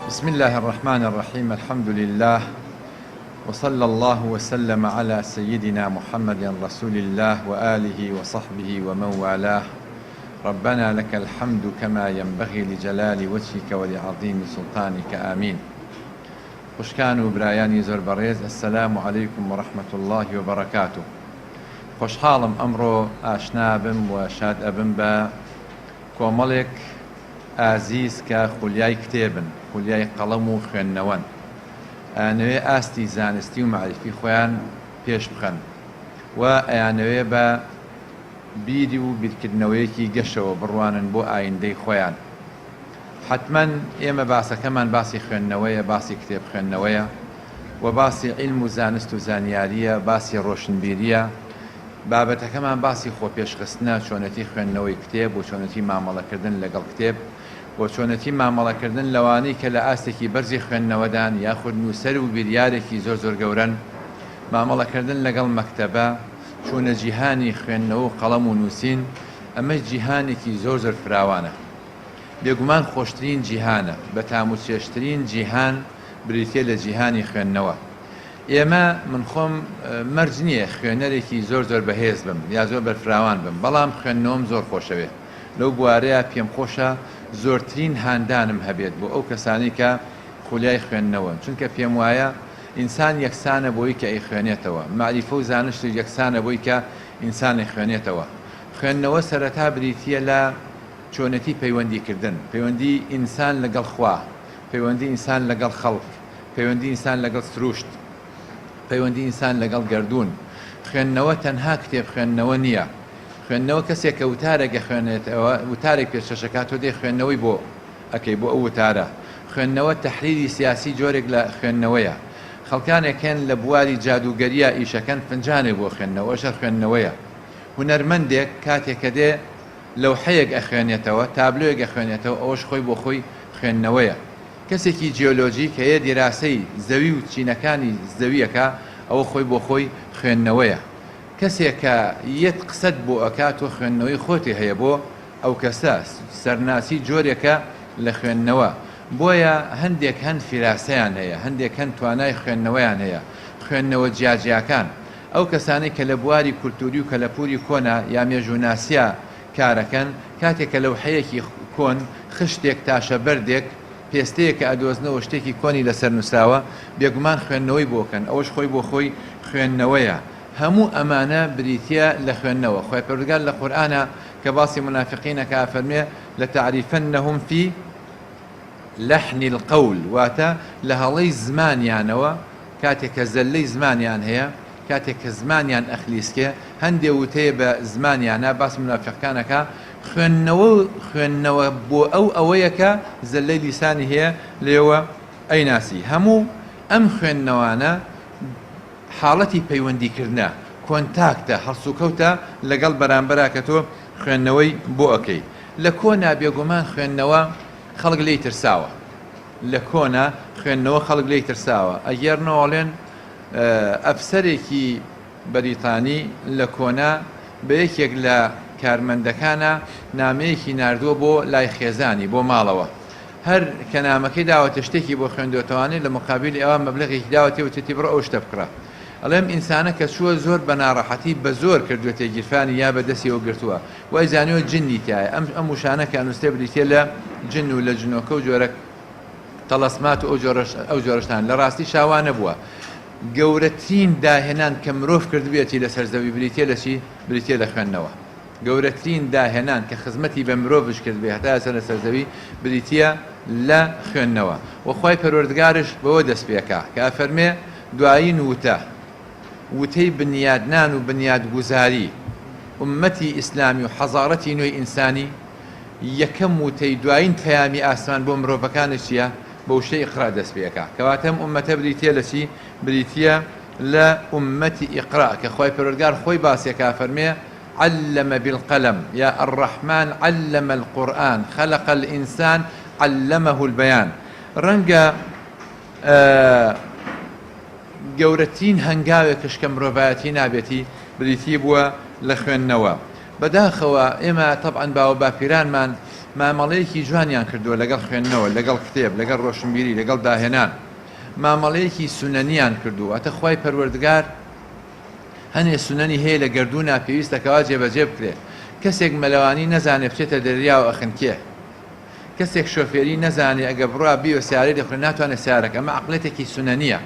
بسم الله الرحمن الرحيم. الحمد لله وصلى الله وسلم على سيدنا محمد رسول الله وآله وصحبه ومن والاه. ربنا لك الحمد كما ينبغي لجلال وجهك ولعظيم سلطانك. آمين. خوشکان و برایانی زۆر بەڕێز، السلام عليكم ورحمة الله وبركاته. خۆشحاڵم ئەمڕۆ ئاشنا بم و شاد ئەبم بە کۆمەڵێک ئازیز کە خولیای کتێبن، خولیای قەڵەم و خوێندنەوەن، ئەیانەوێ ئاستی زانستی و معرفی خۆیان پێش بخەن و ئەیانەوێ بە بیری و بیرکردنەوەیەکی گەشەوە بڕوانن بۆ ئایندەی خۆیان. حتمەن ئێمە باسەکەمان باسی خوێندنەوەیە، باسی کتێب خوێندنەوەیە و باسی عیلم و زانست و زانیاریە، باسی ڕۆشنبیریە. بابەتەکەمان باسی خۆپێشخستنە، چۆنەتی خوێندنەوەی کتێب و چۆنەتی مامەڵەکردن لەگەڵ کتێب و چۆنەتی مامەڵەکردن لەوانەی کە لە ئاستێکی بەرزی خوێندنەوەدان یاخود نووسەر و بیریارێکی زۆر گەورەن، مامەڵەکردن لەگەڵ مەکتەبە، چۆنە جیهانی خوێندنەوە و قەڵەم و نووسین. ئەمە جیهانێکی زۆر فراوانە، بێگومان خۆشترین جیهانە، بە تاموچێشترین جیهان بریتێ لە جیهانی خوێندنەوە. ئێمە من خۆم مەرج نییە خوێنەرێکی زۆر بەهێز بم یا زۆر بەرفراوان بم، بەڵام خوێندنەوەم زۆر خۆشەوێت. لەو بوارەیە پێم خۆشە زۆرترین هاندانم هەبێت بۆ ئەو کەسانی کە خولیای خوێندنەوە، چونکە پێم وایە ئینسان یەکسانە بۆی کە ئەی خوێنێتەوە، معریفە و زانشت یەکسانە بۆی کە ئینسانی خوێنێتەوە. خوێندنەوە سەرەتا بریتیە لە چۆنەتی پەیوەندیکردن، پەیوەندی ئینسان لەگەڵ خوا، پەیوەندی ئینسان لەگەڵ خەڵک، پەیوەندی ئینسان لەگەڵ سروشت، پەیوەندی ئینسان لەگەڵ گەردوون. خوێندنەوە تەنها کتێب خوێندنەوە نییە. خوێندنەوە کەسێک کە وتارێکە خوێنێتەوە، وتارێک پێشەشەکات تۆ دێ خوێندنەوەی بۆ ئەکەی بۆ ئەو وتارە. خوێندنەوە تەحلیلی سیاسی جۆرێک لە خوێندنەوەیە. خەڵکانێکن لە بواری جادوگەریە ئیشەکەن فنجانێک بۆ خوێندنەوە، ئەوەش خوێندنەوەیە. هونەرمەندێک کاتێک کە دێ لەوحەیەک ئەخوێنێتەوە، تابلۆیەک ئەخوێنێتەوە، ئەوەش خۆی بۆ خۆی خوێندنەوەیە. کەسێکی جیۆلۆجی کە هەیە دیراسەی زەوی و چینەکانی زەویەکە، ئەوە خۆی بۆ خۆی خوێندنەوەیە. کەسێک کە یەک قسەت بۆ ئەکات تۆ خوێندنەوەی خۆتی هەیە بۆ ئەو کەسە، سەرناسی جۆرێکە لە خوێندنەوە. بۆیە هەندێک هەند فیراسەیان هەیە، هەندێک هەند توانای خوێندنەوەیان هەیە، خوێندنەوە جیاجیاکان. ئەو کەسانی کە لە بواری کولتوری و کەلەپوری کۆنا یا مێژووناسیە کارەکەن، کاتێک کە لەوحەیەکی کۆن خشتێک تاشە بەردێک پێستەیە کە ئەدۆزنەوە شتێکی کۆنی لەسەر نووسراوە، بێگومان خوێندنەوەی بۆکەن، ئەوەش خۆی بۆ خۆی خوێندنەوەیە. هەموو ئەمانە بریتە لە خوێندنەوە. خۆی پەروەردگار لە قورئانە کە باسی منافقینەکە فەرمێ لەتەعریفەنەهم فی لەحن القەول، واتە لە هەڵەی زمانیانەوە، کاتێک کە زەلەی زمانیان هەیە، کاتێک کە زمانیان ئەخلیسکێ، هەندێ وتەیە بە زمانیانە باس منافقەکانەکە خوێندنەوە بۆ ئەوەیە کە زەلەی لیسانی هەیە لێوە ئەیناسی. هەموو ئەم خوێندنەوانە حاڵەتی پەیوەندیکردنە، کۆنتاکتە، هەڵسوکەوتە لەگەڵ بەرامبەرا کە تۆ خوێندنەوەی بۆ ئەەکەی. لە کۆنا بێگومان خوێندنەوە خەڵک لێی ترساوە، لە کۆنا خوێندنەوە خەڵک لێی ترساوە. ئەگەرنەوەڵێن ئەفسەرێکی بەریتانی لە کۆنا بە یەکێک لە کارمەندەکانە نامەیەکی ناردووە بۆ لای خێزانی بۆ ماڵەوە. هەر کە نامەکەی داوەتە شتێکی بۆ خوێندوێتەوانێت لە مقابلی ئەوە مەبلەغێکی داوەتی وتێتی بڕۆ ئەو شتە بکڕە. ئەڵێم ئینسانە کە چووە زۆر بە ناڕەحەتی بە زۆر کردوێتە گیرفانی یا بە دەستیەوە گرتووە، وای زانیوە جنی تایە. ئەم وشانە کە نووسێ بریتێ لە جن و لە جنۆکە و جۆرە تەڵەسمات و ئەو جۆرەشتان لە ڕاستی شاوانە بووە. گەورەترین داهێنان کە مرۆڤ کردوێتی لە سەرزەوی بریتێ لە چی؟ بریتێ لە خوێندنەوە. گەورەترین داهێنان کە خزمەتی بە مرۆڤش کردبێ هەتا ئێستا لە سەرزەوی بریتە لە خوێندنەوە. وەخوای پەروەردگارش بەوە دەست پێکا کە ئەفەرمێ دوایین وتەی بنیادنان و بنیادگوزاری ئومەتی ئیسلامی و حەزارەتی نوێی ئینسانی، یەکەم وتەی دوایین پەیامی ئاسمان بۆ مرۆڤەکانش چییە؟ بە وشەی ئیقرا دەست پێکا. کەواتەم ئومەتە بریتە لە چی؟ بریتە لە ئومەتی ئیقرا کە خوای پەروەردگار خۆی باسێکا فەرمێ علم بالقلم يا الرحمن علم القرآن خلق الإنسان علمه البيان. ڕەنگە گەورەترین هەنگاوێکش کە مرۆڤایەتی نابێتی بریتی بووە لە خوێندنەوە. بەداخەوە ئێمە طبعاً باوە باپیرانمان مامەڵەیەکی جوانیان کردووە لەگەڵ خوێندنەوە، لەگەڵ کتێب، لەگەڵ ڕۆشنبیری، لەگەڵ داهێنان، مامەڵەیەکی سونەنیان کردووە. ئەتە خوای پەروەردگار هەنێ سونەنی هەیە لە گەردوونا پێویستەکەوا جێبەجێ بکرێت. کەسێک مەلەوانی نەزانێ بچێتە دەریا و ئەخنکێ، کەسێک شۆفێری نەزانێ ئەگە بڕوا بیوە سیارەی دەخوێن ناتوانێت سیارەکە. ئەمە عەقڵێتێکی سونەنیە،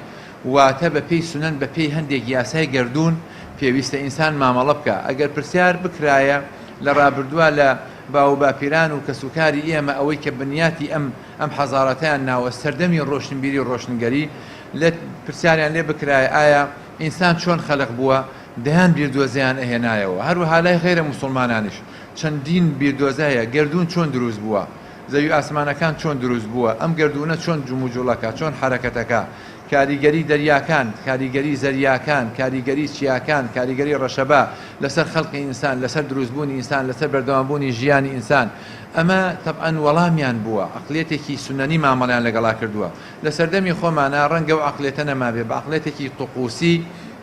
واتە بە پێی سونەن بە پێی هەندێک یاسای گەردوون پێویستە ئینسان مامەڵە بکە. ئەگەر پرسیار بکرایە لە ڕابردووە لە باو باپیران و کەسوکاری ئێمە ئەوەی کە بنیاتی ئەم حەزارەتیان ناوە سەردەمی ڕۆشنبیری و ڕۆشنگەری، لە پرسیاریان لێ بکرایە ئایا ئینسان چۆن خەلق بووە، دەیان بیردۆزەیان ئەهێنایەوە. هەروەها لای غەیرە موسڵمانانیش چەندین بیردۆزە هەیە. گەردوون چۆن دروست بووە، زەوی ئاسمانەکان چۆن دروست بووە، ئەم گەردوونە چۆن جوموجوڵەکە، چۆن حرەکەتەکە، کاریگەری دەریاکان، کاریگەری زەریاکان، کاریگەری چیاکان، کاریگەری ڕەشەبا لەسەر خەڵقی ئینسان، لەسەر دروستبوونی ئینسان، لەسەر بەردەوامبوونی ژیانی ئینسان. ئەمە تەبعەن وەڵامیان بووە، عەقڵێتێکی سونەنی مامەڵیان لەگەڵا کردووە. لە سەردەمی خۆمانە ڕەنگە و عەقڵێتە نەمابێ، بە عەقڵێتێکی طقوسی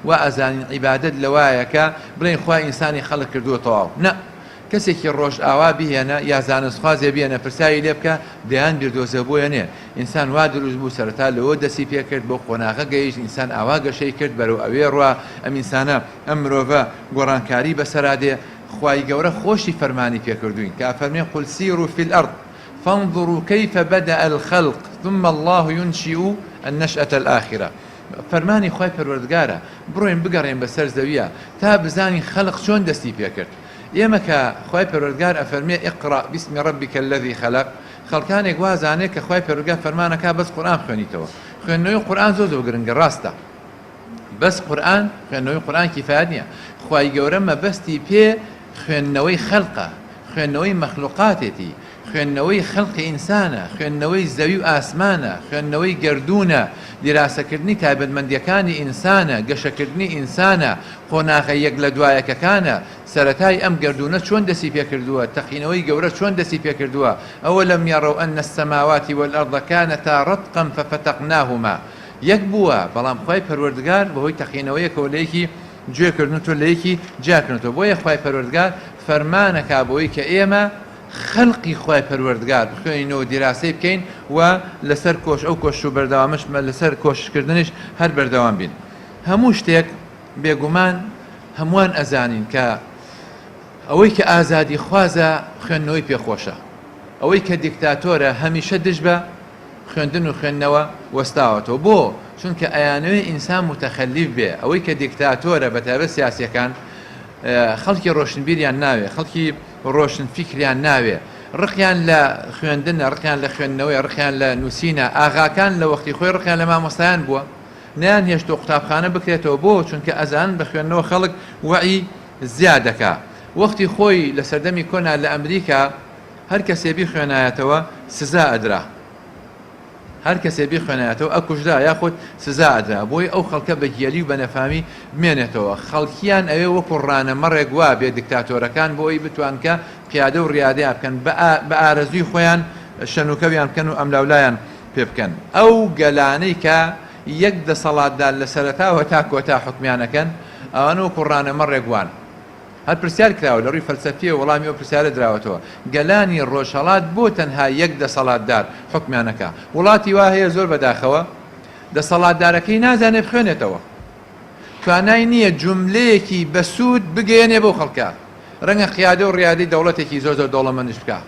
و ئەزانین عیبادەت لەوایە کە بڵێن خوا ئینسانی خەڵق کردووە تەواو. نە، کەسێکی ڕۆژ ئاوا بهێنە یا زانستخوازێ بهێنە پرسیاری لێ بکە، دەیان بیردۆزە بۆیانێ. ئینسان وا دروست بوو سەرەتا لەوە دەستی پێ کرد، بۆ قۆناغە گەیشت، ئینسان ئاوا گەشەی کرد بەرەو ئەوێ ڕوا ئەم ئینسانە ئەم مرۆڤە گۆڕانکاری بەسەرادێ. خوای گەورە خۆشی فەرمانی پێکردوین کە فەرمێ قل سیروا فی الأرض فانظروا كيف بدأ الخلق ثم الله ينشئ النشأة الآخرة. فەرمانی خوای پەروەردگارە، بڕۆین بگەڕێن بەسەر زەویە تا بزانین خەلق چۆن دەستی پێ کرد. ئێمە کە خوای پەروەردگار ئەفەرمێ اقرأ باسم ربك الذي خلق، خەڵکانێک وازانێت کە خوای پەروەردگار فەرمانەکە بەس قورئان خوێنیتەوە. خوێندنەوەی قورئان زۆر گرنگە، ڕاستە، بەس قورئان خوێندنەوەی قورئان کیفایەت نییە. خوای گەورە مەبەستی پێ خوێندنەوەی خەڵقە، خوێندنەوەی مەخلوقاتێتی، خوێندنەوەی خەڵقی ئینسانە، خوێندنەوەی زەوی و ئاسمانە، خوێندنەوەی گەردوونە، دیراسەکردنی تایبەتمەندیەکانی ئینسانە، گەشەکردنی ئینسانە، قۆناغە یەک لە دوایەکەکانە، سەرەتای ئەم گەردوونە چۆن دەستی پێکردووە، تەقینەوەی گەورە چۆن دەستی پێکردووە. ئەوەلەم یەڕەو ئەنە السەماوات والأرض كانتا رتقا ففتقناهما. یەک بووە، بەڵام خوای پەروەردگار بەهۆی تەقینەوەیەکەوە لەیەکی گوێکردنەوە لەیەکی جاکردنەوە. بۆیە خوای پەروەردگار فەرمانەکا بۆی کە ئێمە خەڵقی خوای پەروەردگار بخوێنینەوە، دیراسی بکەین و لەسەر ئەو کۆش و بەردەوامش لەسەر کۆشکردنش هەر بەردەوام بین. هەموو شتێک بێگومان هەمووان ئەزانین کە ئەوەی کە ئازادی خوازە خوێندنەوەی پێخۆشە، ئەوەی کە دیکتاتۆرە هەمیشە دژ بە خوێندن و خوێندنەوە وەستاوەتەوە. بۆ چونکە ئەیانەوەی ئینسان متەخەلیف بێ. ئەوەی کە دیکتاتۆرە بەتایبەت سیاسیەکان خەڵکی ڕۆشنبیریان ناوێ، خەڵکی ڕۆشن فیکریان ناوێ، ڕقیان لە خوێندنە، ڕقیان لە خوێندنەوەی، ڕقیان لە نووسینە. ئاغاکان لە وەختی خۆی ڕقیان لە مامۆستایان بووە، نیان هێشتۆ قوتابخانە بکرێتەوە. بۆ چونکە ئەزان بە خوێندنەوە خەڵک وعی زیاد دەکا. وەختی خۆی لە سەردەمی کۆنا لە ئەمریکا هەر کەسێ بیخوێنایەتەوە سزا ئەدرا، هەر کەسێ بیخوێنایەتەوە ئەکوژرا یاخود سزا ئەدرا، بۆی ئەو خەڵکە بە گیەلی و بە نەفامی بمێنێتەوە. خەڵکیان ئەوێ وەکو ڕانەمەڕێک وا بێ دیکتاتۆرەکان بۆی بتوانکە پیادە و ڕیادەیان بکەن، بە ئارەزوی خۆیان شەنوکەویان بکەن و ئەملاولایان پێ بکەن. ئەو گەلانەی کە یەک دەسەڵاتدار لە سەرەتاوە تا کۆتا حکمیانەکەن، ئەوانە وەکو ڕانەمەڕێک وان. هەر پرسیار کراوە لە ڕووی فەلسەفیە وەڵامی ئەو پرسیارە دراوەتەوە، گەلانی ڕۆژهەڵات بۆ تەنها یەک دەسەڵاتدار حکمیانەکە. وڵاتی وا هەیە زۆر بەداخەوە دەسەڵاتدارەکەی نازانێت بخوێنێتەوە، توانای نییە جوملەیەکی بەسوود بگەێنێ بۆ خەڵکە، ڕەنگە قیادە و ڕیادەی دەوڵەتێکی زۆر زۆر دەوڵەمەندش بکە.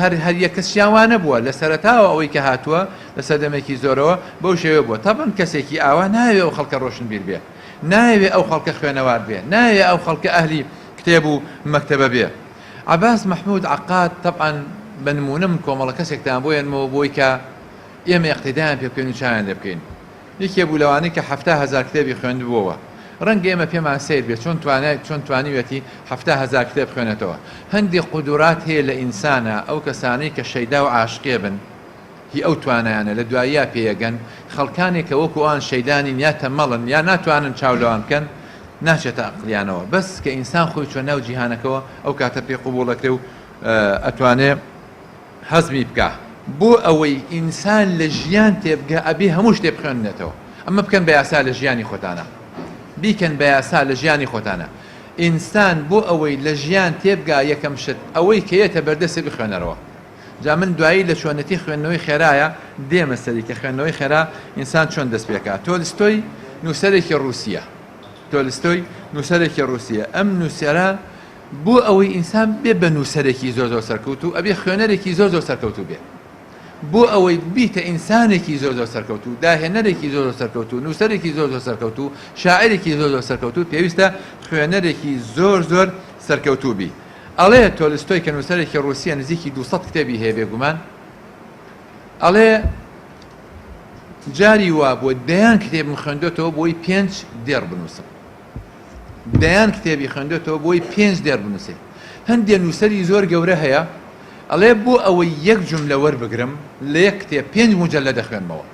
هەر یەک کەسیان بووە لە سەرەتاوە ئەوەی کە هاتووە لە سەردەمێکی زۆرەوە بەو شێوە بووە. تەبەن کەسێکی ئاوا ناوێ ئەو خەڵکە ڕۆشنبیر بێ، ناوێ ئەو خەڵکە خوێنەوار بێ، ناوێ ئەو خەڵکە ئەهلی کتێب و مەکتەبە بێ. عەباس مەحموود عەقاد تەبعەن بە نمونە من کۆمەڵە کەسێکتان بۆیانمەوە بۆی کە ئێمە ئیقتیدایان پێ بکەین و چایان لێ بکەین. یەکێ بوو لەوانەی کە 7,000 کتێبی خوێندبووەوە، ڕەنگە ئێمە پێمان سیر بێت چۆن توانیوێتی 7,000 کتێب خوێنێتەوە. هەندێک قودورات هەیە لە ئینسانە، ئەو کەسانەی کە شەیدا و عاشقێ بن، هی ئەو توانایانە لە دواییە پێیەگەن. خەڵکانێکە وەکو ئەوان شەیدانین یا تەمەڵن یا ناتوانن چاولەوان بکەن، ناچێتە عەقلیانەوە. بەس کە ئینسان خۆی چۆن ناو جیهانەکەەوە ئەو کاتە پێ قبوڵەکرێ و ئەتوانێ هەزمی بکە. بۆ ئەوەی ئینسان لە ژیان تێبگە ئەبێ هەموو شتێ بخوێنێتەوە. ئەمە بکەن بە یاسا لە ژیانی خۆتانە، بیکەن بە یاسا لە ژیانی خۆتانە. ئینسان بۆ ئەوەی لە ژیان تێبگا یەکەم شت ئەوەی کەیەتە بەردەسێ بخوێنەرەوە. جا من دوایی لە چۆنەتی خوێندنەوەی خێرایە دێمە سەری کە خوێندنەوەی خێرا ئینسان چۆن دەست پێکات. تۆلستۆی نووسەرێکی ڕووسیە، تۆلستۆی نووسەرێکی ڕووسیە. ئەم نووسێرە بۆ ئەوەی ئینسان بێ بە نووسەرێکی زۆر زۆر سەرکەوتوو ئەبێ خوێنەرێکی زۆر زۆر سەرکەوتوو بێ. بۆ ئەوەی بیتە ئینسانێکی زۆر زۆر سەرکەوتوو، داهێنەرێکی زۆر زۆر سەرکەوتوو، نووسەرێکی زۆر زۆر سەرکەوتوو، شاعرێکی زۆر زۆر سەرکەوتوو، پێویستە خوێنەرێکی زۆر زۆر سەرکەوتوو بی. ئەڵێ تۆلستۆی کە نووسەرێکی ڕووسیە نزیکی 200 کتێبی هەیە بێگومان، ئەڵێ جاری وا بۆ دەیان کتێبم خوێندێتەوە بۆی 5 دێڕ بنووسم. دەیان کتێبی خوێندێتەوە بۆی 5 دێڕ بنووسێ. هەندێ نووسەری زۆر گەورە هەیە ئەڵێ بۆ ئەوەی یەک جملە وەربگرم لە یەک کتێب 5 مجەللە دەخوێنمەوە.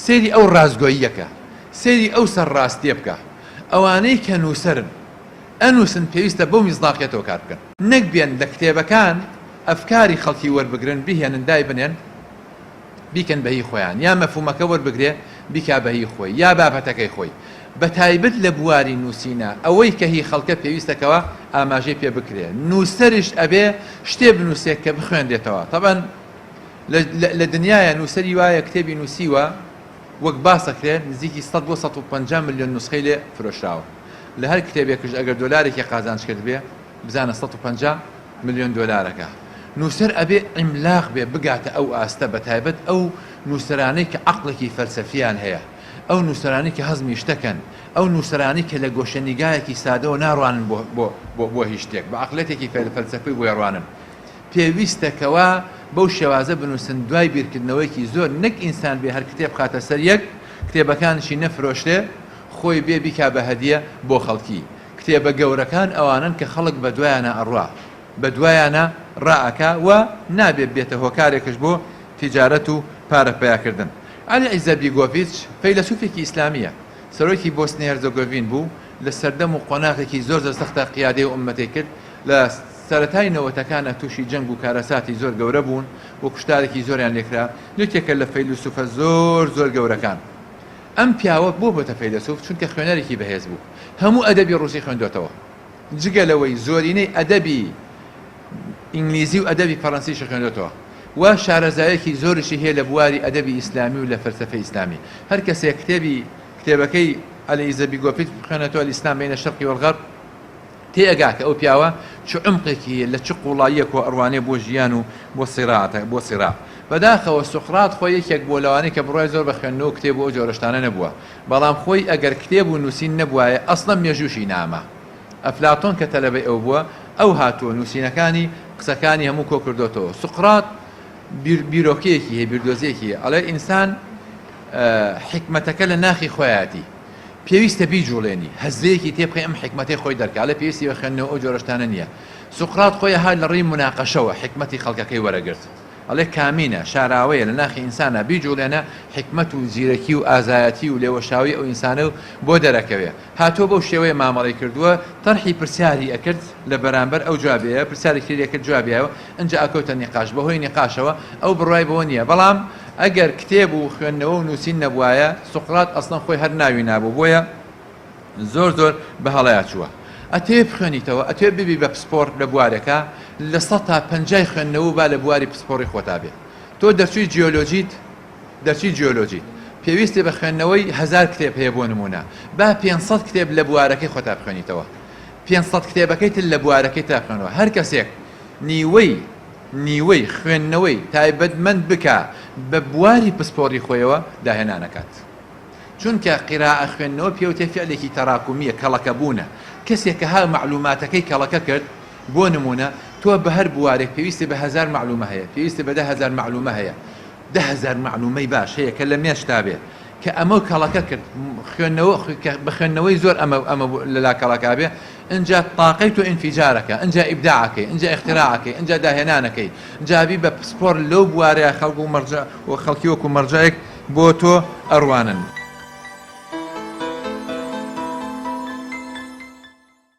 سێری ئەو ڕازگۆییەکە، سێری ئەو سەرڕاستیە بکە. ئەوانەی کە نووسەرن ئەنووسن پێویستە بەو میزداقیەتەوە کار بکەن، نەک بێن لە کتێبەکان ئەفکاری خەڵکی وەربگرن بهێنن دای بنێن بیکەن بەهی خۆیان، یا مەفهومەکە وەربگرێ بیکا بەهی خۆی یا بابەتەکەی خۆی. بە تایبەت لە بواری نووسینە ئەوەی کە هی خەڵکە پێویستەکەوە ئاماژەی پێ بکرێ. نووسەریش ئەبێ شتێ بنووسێت کە بخوێندێتەوە. طبعاً لە دنیاە نووسەری وایە کتێبی نووسیوە وەک باسەکرێت نزیکی 100 بۆ 150 ملیۆن نوسخەی لێ فرۆشراوە. لە هەر کتێبێکش ئەگەر دۆلارێکی قازانج کرد بێ بزانە 150 ملیۆن دۆلارەکە. نووسەر ئەبێ ئیملاق بێ بگاتە ئەو ئاستە، بە تایبەت ئەو نووسەرانەی کە عەقڵێکی فەلسەفیان هەیە، ئەو نووسەرانی کە هەزمی شتەکەن، ئەو نووسەرانی کە لە گۆشەنیگایەکی سادەوە ناڕوانن بۆ هیچ شتێک، بە عەقڵێتێکی فەلسەفی بۆ ڕوانن. پێویستەکەوە بەو شێوازە بنووسن دوای بیرکردنەوەیکی زۆر، نەک ئینسان بێ هەر کتێب خاتە سەر یەک کتێبەکانشی نەفرۆشتێ خۆی بێ بیکا بە هەدیە بۆ خەڵکی. کتێبە گەورەکان ئەوانن کە خەڵک بە دوایانە ئەڕوا، بە دوایانە ڕائەکا و نابێت بێتە هۆکارێکش بۆ تیجارەت و پارەپەیاکردن. علی ئیزەبیگۆڤیچ فەیلسوفێکی ئیسلامیە، سەرۆکی بۆسنیا هەرزەگۆڤین بوو، لە سەردەم و قۆناغێکی زۆر زۆر سەختە قیادەی ئوممەتی کرد. لە سەرەتای نەوەتەکانە تووشی جەنگ و کارەساتی زۆر گەورە بوون و کوشتارێکی زۆریان لێکرا. یەکێکە لە فەیلسوفە زۆر زۆر گەورەکان. ئەم پیاوە بۆتە فەیلسوف چونکە خوێنەرێکی بەهێز بوو، هەموو ئەدەبی ڕووسی خوێندوێتەوە، جگە لەوەی زۆرینەی ئەدەبی ئینگلیزی و ئەدەبی فەڕەنسیش خوێندوێتەوە و شارەزایەکی زۆرشی هەیە لە بواری ئەدەبی ئیسلامی و لە فەلسەفەی ئیسلامی. هەر کەسێک کتێبەکەی علی ئیزەبیگۆڤیچ بخوێنێتەوە ئیسلام بینە شەرقی وەڵغەرب تێگا کە ئەو پیاوە چ عمقێکی لە چ قوڵاییەک و ئەڕوانێ بۆ ژیان و بۆ سیرا. بەداخەوە سوقرات خۆی یەکێک بۆ لەوانەی کە بڕای زۆر بە خوێندنەوە کتێب و جۆرەشتانە نەبووە، بەڵام خۆی ئەگەر کتێب و نووسین نەبووایە ئەسڵەن مێژووشی نامە. ئەفلاتۆن کە تەلەبەی ئەو بووە ئەو هاتووە نووسینەکانی قسەکانی هەموو کۆ کردوتەوە. سوقرات بیرۆکەیەکی هەیە، بیردۆزیەکی هەیە، ئەڵێ ئینسان حکمەتەکە لە ناخی خۆیاتی پێویستە بیجوڵێنی، هەزەیەکی تێبخی ئەم حکمەتی خۆی دەرکا، لە پێویستی بە خوێندنەوە ئەو جۆرەشتانە نییە. سوقرات خۆی هات لە ڕێی مناقەشەوە حکمەتی خەڵکەکەی وەرەگرت، ئەڵێ کامینە شاراوەیە لە ناخی ئینسانە بیجوڵێنە حکمەت و زیرەکی و ئازایەتی و لێوەشاوی ئەو ئینسانە و بۆ دەرەکەوێ. هاتۆ بەو شێوەیە مامەڵی کردووە، تەرحی پرسیاری ئەکرد لە بەرامبەر ئەو جوابەیە، پرسیارێکی لێکرد جوابیایەوە، ئەنجا ئەکەوتە نیقاش. بەهۆی نیقاشەوە ئەو بڕای بەوە نییە، بەڵام ئەگەر کتێب و خوێندنەوە و نووسین نەبوایە سوقرات ئەسڵەن خۆی هەر ناوی نابوو، بۆیە زۆر زۆر بە هەڵەیە چووە. ئەتێ بخوێنیتەوە، ئەتێ ببی بە پسپۆر لە بوارێکە لە 100 تا 50 خوێندنەوە با لە بواری پسپۆڕی خۆتا بێ. تۆ دەرچووی جیۆلۆجیت پێویستی بە خوێندنەوەی 1000 کتێب هەیە بۆ نمونە، با 500 کتێب لە بوارەکەی خۆتا بخوێنیتەوە، 500 کتێبەکەیت لە بوارەکەی تا خوێنەوە. هەر کەسێک نیوەی خوێندنەوەی تایبەتمەند بکە بە بواری پسپۆڕی خۆیەوە داهێنانەکات. چونکە قیراءە خوێندنەوە پێوتێ فعلێکی تەراکومیە، کەڵەکە بوونە. کەسێک کە هەر معلوماتەکەی کەڵەکە کرد بۆ نمونە، تۆ بە هەر بوارێک پێویستی بە 1000 معلومە هەیە، پێویستی بە 10,000 معلومە هەیە، 10,000 معلومەی باش هەیە کە لە مێشتا بێت کە ئەمە کەڵەکە کرد بە خوێندنەوەی زۆر ئەمە لەلا کەڵەکە بێ. ئەجا تاقەی تۆ ئینفیجارەکە، ئەجا ئیبداعەکەی، ئەجا اختراعەکەی، ئەجا داهێنانەکەی، جابی بە پسپۆر لەو بوارەیە خەڵک و خەڵکی وەکو مەرجەیەک بۆ تۆ ئەڕوانن.